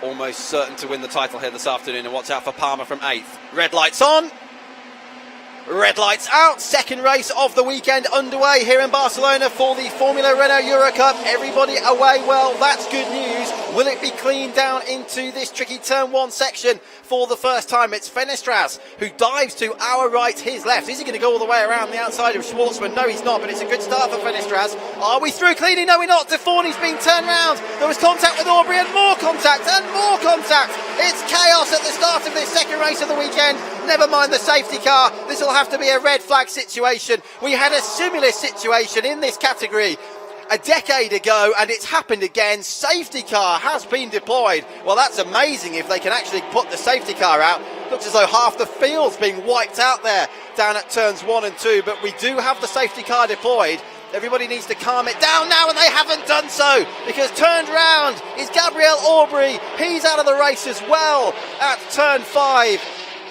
almost certain to win the title here this afternoon. And watch out for Palmer from 8th. Red lights on. Red lights out. Second race of the weekend underway here in Barcelona for the Formula Renault Euro Cup. Everybody away well. That's good news. Will it be clean down into this tricky turn 1 section for the first time? It's Fenestras who dives to our right, his left. Is he going to go all the way around the outside of Schwartzman? No, he's not, but it's a good start for Fenestras. Are we through cleanly? No, we're not. De Forney's being turned round. There was contact with Aubrey and more contact and more contact. It's chaos at the start of this second race of the weekend. Never mind the safety car. This will have to be a red flag situation. We had a similar situation in this category a decade ago, and it's happened again. Safety car has been deployed. Well, that's amazing if they can actually put the safety car out. Looks as though half the field's being wiped out there down at turns 1 and 2, but we do have the safety car deployed. Everybody needs to calm it down now, and they haven't done so, because turned round is Gabriel Aubrey. He's out of the race as well at turn 5.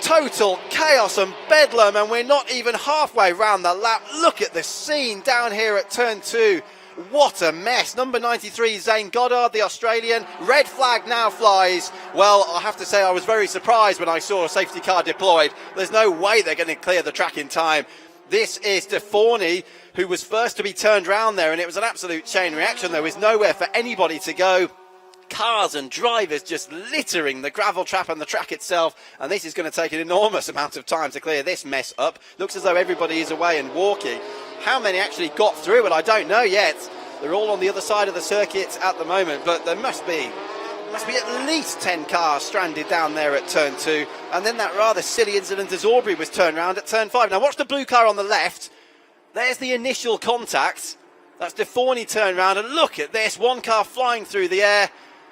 Total chaos and bedlam, and we're not even halfway round the lap. Look at the scene down here at turn 2. What a mess. Number 93, Zane Goddard, the Australian. Red flag now flies. Well, I have to say I was very surprised when I saw a safety car deployed. There's no way they're going to clear the track in time. This is De Forney, who was first to be turned round there, and it was an absolute chain reaction. There was nowhere for anybody to go. Cars and drivers just littering the gravel trap and the track itself, and this is going to take an enormous amount of time to clear this mess up. Looks as though everybody is away and walking. How many actually got through it, I don't know yet. They're all on the other side of the circuit at the moment, but there must be at least 10 cars stranded down there at turn 2. And then that rather silly incident as Aubrey was turned round at turn 5. Now watch the blue car on the left. There's the initial contact. That's De Forney turned round, and look at this, one car flying through the air.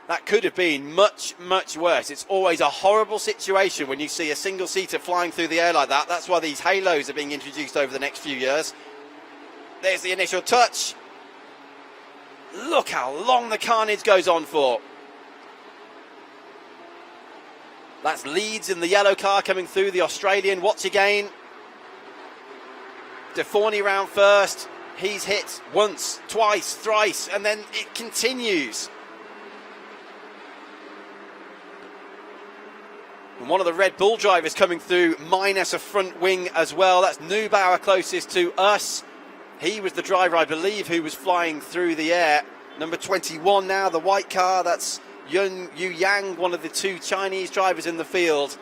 That could have been much, much worse. It's always a horrible situation when you see a single-seater flying through the air like that. That's why these halos are being introduced over the next few years. There's the initial touch. Look how long the carnage goes on for. That's Leeds in the yellow car coming through, the Australian. Watch again. De Forney round first. He's hit once, twice, thrice, and then it continues. And one of the Red Bull drivers coming through, minus a front wing as well. That's Neubauer closest to us. He was the driver, I believe, who was flying through the air. Number 21 now, the white car. That's Yun Yu Yang, one of the 2 Chinese drivers in the field.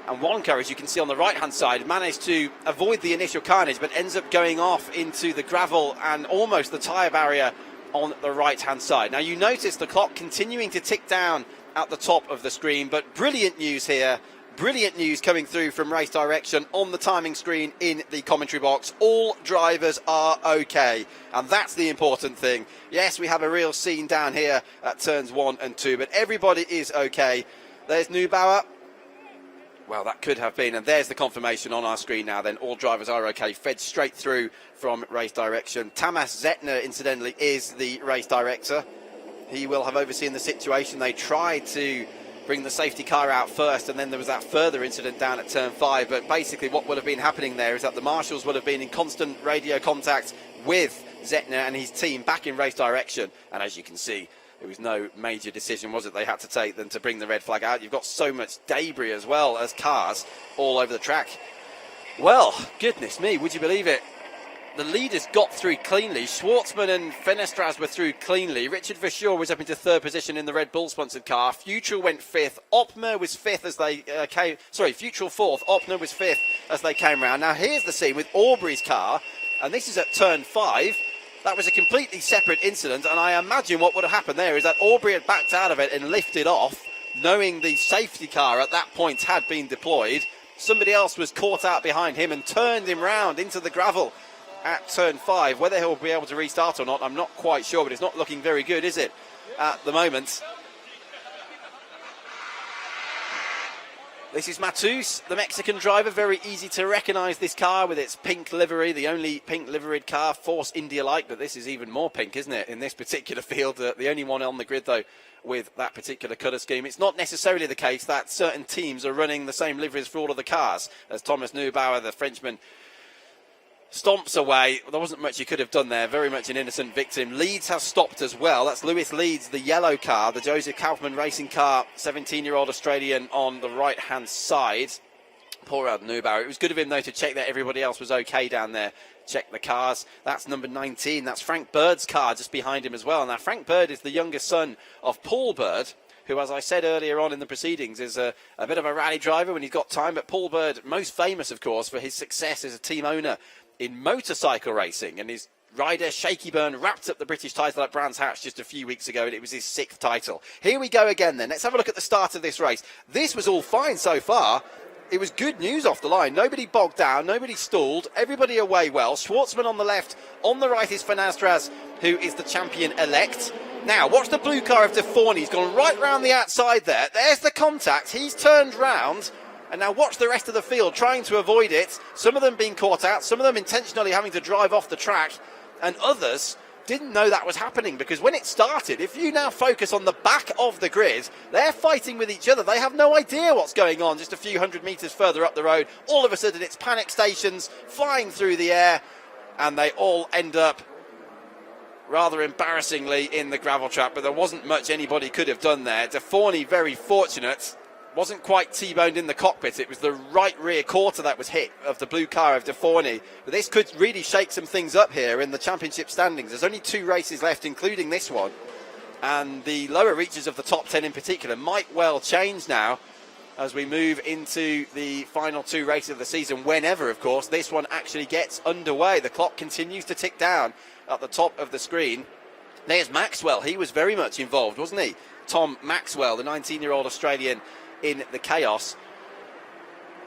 And one car, as you can see on the right-hand side, managed to avoid the initial carnage, but ends up going off into the gravel and almost the tyre barrier on the right-hand side. Now, you notice the clock continuing to tick down at the top of the screen, but brilliant news here. Brilliant news coming through from Race Direction on the timing screen in the commentary box. All drivers are okay, and that's the important thing. Yes, we have a real scene down here at turns 1 and 2, but everybody is okay. There's Neubauer. Well, that could have been, and there's the confirmation on our screen now then. All drivers are okay, fed straight through from Race Direction. Tamas Zettner, incidentally, is the race director. He will have overseen the situation. They tried to bring the safety car out first, and then there was that further incident down at turn 5. But basically what would have been happening there is that the marshals would have been in constant radio contact with Zettner and his team back in Race Direction. And as you can see, there was no major decision, was it, they had to take than to bring the red flag out. You've got so much debris as well as cars all over the track. Well, goodness me, would you believe it? The leaders got through cleanly. Schwartzman and Fenestras were through cleanly. Richard Verschoor was up into 3rd position in the Red Bull sponsored car. Futrell went 5th. Opner was 5th as they Futrell 4th. Opner was 5th as they came round. Now here's the scene with Aubrey's car, and this is at turn 5. That was a completely separate incident, and I imagine what would have happened there is that Aubrey had backed out of it and lifted off, knowing the safety car at that point had been deployed. Somebody else was caught out behind him and turned him round into the gravel at turn 5. Whether he'll be able to restart or not, I'm not quite sure, but it's not looking very good, is it, at the moment? This is Matus, the Mexican driver. Very easy to recognise this car with its pink livery, the only pink liveried car, Force India-like, but this is even more pink, isn't it, in this particular field? The only one on the grid, though, with that particular colour scheme. It's not necessarily the case that certain teams are running the same liveries for all of the cars, as Thomas Neubauer, the Frenchman, stomps away. There wasn't much you could have done there. Very much an innocent victim. Leeds has stopped as well. That's Lewis Leeds, the yellow car, the Joseph Kaufman racing car, 17-year-old Australian on the right-hand side. Poor old Neubauer. It was good of him, though, to check that everybody else was okay down there. Check the cars. That's number 19. That's Frank Bird's car just behind him as well. Now, Frank Bird is the youngest son of Paul Bird, who, as I said earlier on in the proceedings, is a bit of a rally driver when he's got time. But Paul Bird, most famous, of course, for his success as a team owner in motorcycle racing. And his rider, Shaky Byrne, wrapped up the British title at Brands Hatch just a few weeks ago, and it was his 6th title. Here we go again then. Let's have a look at the start of this race. This was all fine so far. It was good news off the line. Nobody bogged down, nobody stalled, everybody away well. Schwartzman on the left, on the right is Fenastras, who is the champion-elect. Now, watch the blue car of De Forny. He's gone right round the outside there. There's the contact. He's turned round. And now watch the rest of the field trying to avoid it. Some of them being caught out, some of them intentionally having to drive off the track, and others didn't know that was happening, because when it started, if you now focus on the back of the grid, they're fighting with each other. They have no idea what's going on just a few hundred metres further up the road. All of a sudden, it's panic stations flying through the air, and they all end up rather embarrassingly in the gravel trap, but there wasn't much anybody could have done there. De Forny, very fortunate, wasn't quite T-boned in the cockpit. It was the right rear quarter that was hit of the blue car of De Forny. But this could really shake some things up here in the championship standings. There's only 2 races left, including this one. And the lower reaches of the top 10 in particular might well change now as we move into the final 2 races of the season, whenever, of course, this one actually gets underway. The clock continues to tick down at the top of the screen. There's Maxwell. He was very much involved, wasn't he? Tom Maxwell, the 19-year-old Australian, in the chaos.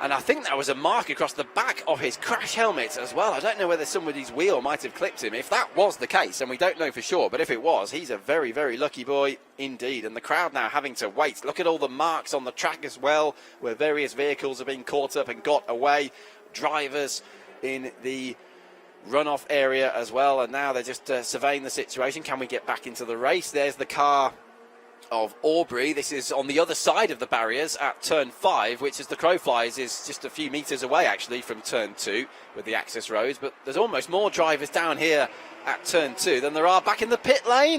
And I think that was a mark across the back of his crash helmet as well. I don't know whether somebody's wheel might have clipped him. If that was the case, and we don't know for sure, but if it was, he's a very, very lucky boy indeed. And the crowd now having to wait. Look at all the marks on the track as well, where various vehicles have been caught up and got away. Drivers in the runoff area as well, and now they're just surveying the situation. Can we get back into the race? There's the car of Aubrey. This is on the other side of the barriers at turn 5, which, as the crow flies, is just a few metres away actually from turn 2 with the access roads. But there's almost more drivers down here at turn 2 than there are back in the pit lane.